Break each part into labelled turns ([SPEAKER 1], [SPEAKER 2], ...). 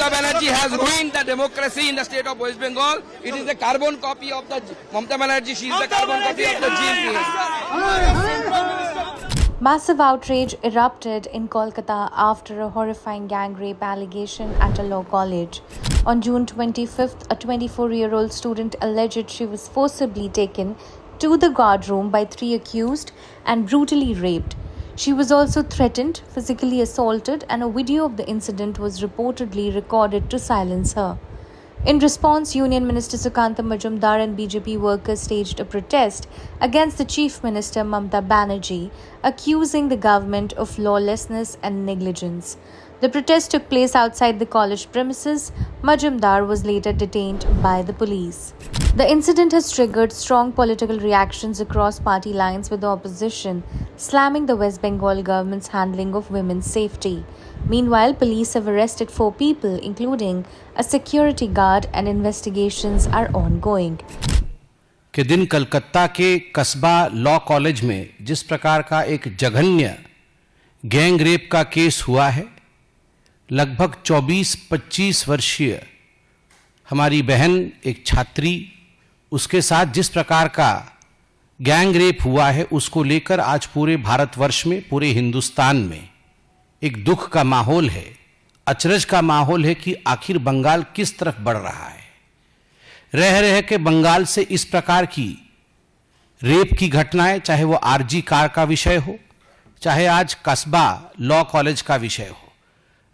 [SPEAKER 1] Mamata Banerjee has ruined the democracy in the state of West Bengal. It is the carbon copy of the Mamata Banerjee. She is the carbon copy of the GMP.
[SPEAKER 2] Massive outrage erupted in Kolkata after a horrifying gang rape allegation at a law college. On June 25th, a 24-year-old student alleged she was forcibly taken to the guard room by 3 accused and brutally raped. She was also threatened, physically assaulted, and a video of the incident was reportedly recorded to silence her. In response, Union Minister Sukanta Majumdar and BJP workers staged a protest against the Chief Minister Mamata Banerjee, accusing the government of lawlessness and negligence. The protest took place outside the college premises. Majumdar was later detained by the police. The incident has triggered strong political reactions across party lines, with the opposition slamming the West Bengal government's handling of women's safety. Meanwhile, police have arrested 4 people, including a security guard, and investigations are ongoing.
[SPEAKER 3] के दिन कलकत्ता के कस्बा law college में जिस प्रकार का एक जघन्य गैंग रेप का केस हुआ है, लगभग 24-25 वर्षीय हमारी बहन एक छात्री, उसके साथ जिस प्रकार का गैंग रेप हुआ है, उसको लेकर आज पूरे भारतवर्ष में, पूरे हिंदुस्तान में एक दुख का माहौल है, अचरज का माहौल है कि आखिर बंगाल किस तरफ बढ़ रहा है। रह रह के बंगाल से इस प्रकार की रेप की घटनाएं, चाहे वो आरजी कार का विषय हो, चाहे आज कस्बा लॉ कॉलेज का विषय हो,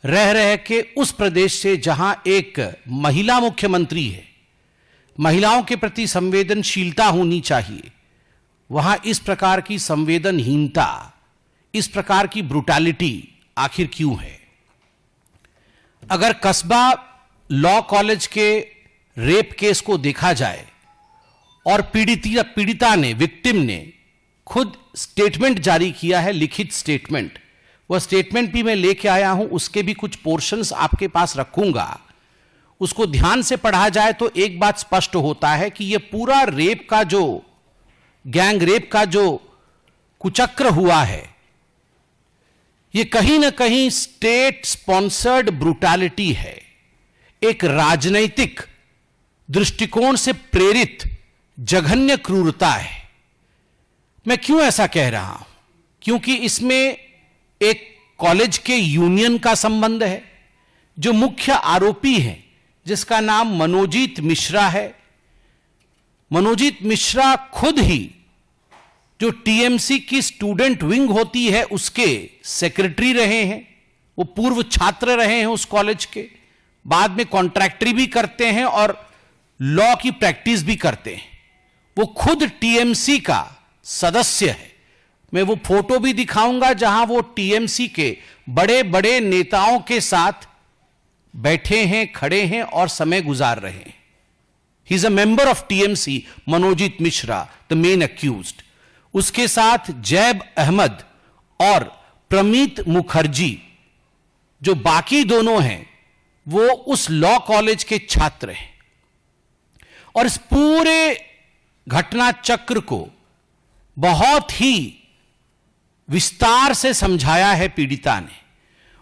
[SPEAKER 3] रह रह के उस प्रदेश से जहां एक महिला मुख्यमंत्री है, महिलाओं के प्रति संवेदनशीलता होनी चाहिए, वहां इस प्रकार की संवेदनहीनता, इस प्रकार की ब्रुटैलिटी आखिर क्यों है। अगर कस्बा लॉ कॉलेज के रेप केस को देखा जाए और पीड़िता ने, विक्टिम ने खुद स्टेटमेंट जारी किया है, लिखित स्टेटमेंट, वह स्टेटमेंट भी मैं लेके आया हूं, उसके भी कुछ पोर्शंस आपके पास रखूंगा। उसको ध्यान से पढ़ा जाए तो एक बात स्पष्ट होता है कि यह पूरा रेप का जो गैंग रेप का जो कुचक्र हुआ है, यह कहीं ना कहीं स्टेट स्पॉन्सर्ड ब्रूटैलिटी है, एक राजनैतिक दृष्टिकोण से प्रेरित जघन्य क्रूरता है। मैं क्यों ऐसा कह रहा हूं? क्योंकि इसमें एक कॉलेज के यूनियन का संबंध है। जो मुख्य आरोपी हैं, जिसका नाम मनोजीत मिश्रा है, मनोजीत मिश्रा खुद ही जो टीएमसी की स्टूडेंट विंग होती है उसके सेक्रेटरी रहे हैं, वो पूर्व छात्र रहे हैं उस कॉलेज के, बाद में कॉन्ट्रैक्टरी भी करते हैं और लॉ की प्रैक्टिस भी करते हैं। वो खुद टीएमसी का सदस्य है। मैं वो फोटो भी दिखाऊंगा जहां वो टीएमसी के बड़े बड़े नेताओं के साथ बैठे हैं, खड़े हैं और समय गुजार रहे हैं। He is a member of TMC, Manojit Mishra, the main accused. उसके साथ जैब अहमद और प्रमीत मुखर्जी, जो बाकी दोनों हैं, वो उस लॉ कॉलेज के छात्र हैं। और इस पूरे घटना चक्र को बहुत ही विस्तार से समझाया है पीड़िता ने।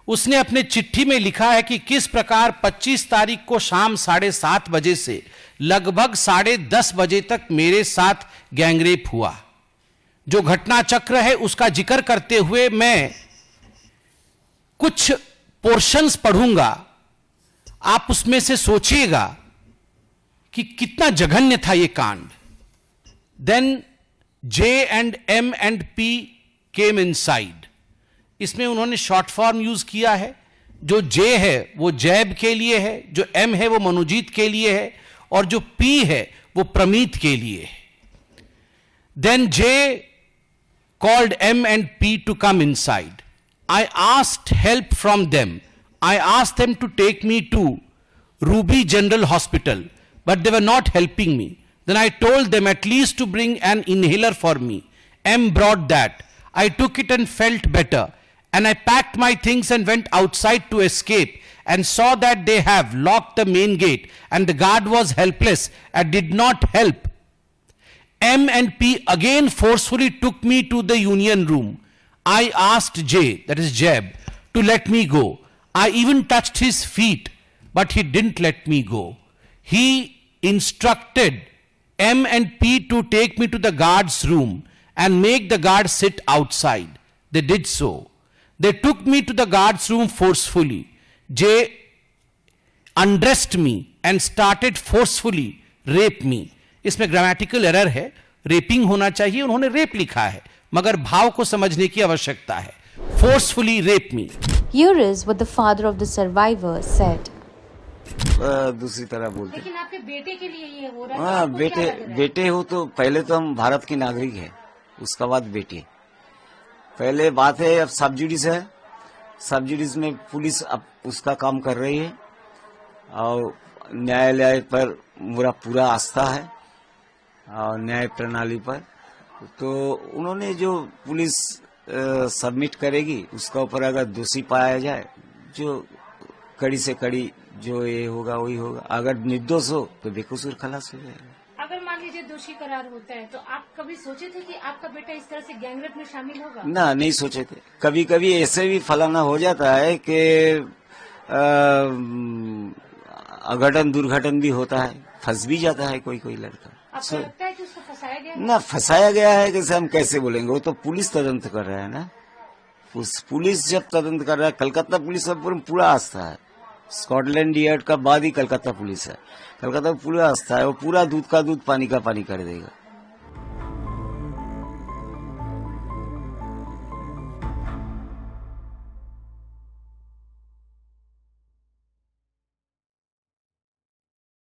[SPEAKER 3] उसने अपने चिट्ठी में लिखा है कि किस प्रकार 25 तारीख को शाम 7:30 बजे से लगभग 10:30 बजे तक मेरे साथ गैंगरेप हुआ। जो घटना चक्र है उसका जिक्र करते हुए मैं कुछ पोर्शंस पढ़ूंगा, आप उसमें से सोचिएगा कि कितना जघन्य था यह कांड। Then J and M and P came inside। इसमें उन्होंने शॉर्ट फॉर्म यूज किया है। जो J है वो जैब के लिए है, जो M है वो मनोजीत के लिए है, और जो P है वो प्रमीत के लिए है। Then J called M and P to come inside। I asked help from them। I asked them to take me to Ruby General Hospital, but they were not helping me। Then I told them at least to bring an inhaler for me। M brought that। I took it and felt better, and I packed my things and went outside to escape, and saw that they have locked the main gate, and the guard was helpless and did not help। M and P again forcefully took me to the union room। I asked J, that is Jeb, to let me go। I even touched his feet, but he didn't let me go. He instructed M and P to take me to the guard's room and make the guard sit outside. They did so. They took me to the guard's room forcefully. J undressed me and started forcefully rape me. इसमें grammatical error है, rapping होना चाहिए, उन्होंने rape लिखा है, मगर भाव को समझने की आवश्यकता है. Forcefully rape me.
[SPEAKER 2] Here is what the father of the survivor said.
[SPEAKER 4] दूसरी तरह बोलते.
[SPEAKER 5] लेकिन आपके बेटे के लिए ये हो रहा है.
[SPEAKER 4] हाँ, बेटे हो तो पहले तो हम भारत के नागरिक हैं, उसका बाद बेटे. पहले बात है, अब सब जुडिस है, सब जुडिस में पुलिस अब उसका काम कर रही है और न्यायालय पर मेरा पूरा आस्था है और न्याय प्रणाली पर. तो उन्होंने जो पुलिस सबमिट करेगी उसका ऊपर अगर दोषी पाया जाए, जो कड़ी से कड़ी जो ये होगा वही होगा. अगर निर्दोष हो तो बेकसूर खलास हो जाएगा.
[SPEAKER 5] अगर मान लीजिए दोषी करार होता है तो आप कभी सोचे थे कि आपका बेटा इस तरह से गैंगरेप में शामिल होगा?
[SPEAKER 4] ना, नहीं सोचे थे. कभी कभी ऐसे भी फलाना हो जाता है कि अघटन दुर्घटन भी होता है, फंस भी जाता है कोई कोई लड़का.
[SPEAKER 5] आपको लगता है कि उसको फंसाया गया?
[SPEAKER 4] ना, फंसाया गया है कैसे, हम कैसे बोलेंगे, वो तो पुलिस तदंत कर रहा है ना. पुलिस जब तदंत कर रहा है, कलकत्ता पुलिस पर पूरा आस्था है. स्कॉटलैंड यार्ड का बाद ही कलकत्ता पुलिस है. कलकत्ता पूरा आस्था है, वो पूरा दूध का दूध पानी का पानी कर देगा.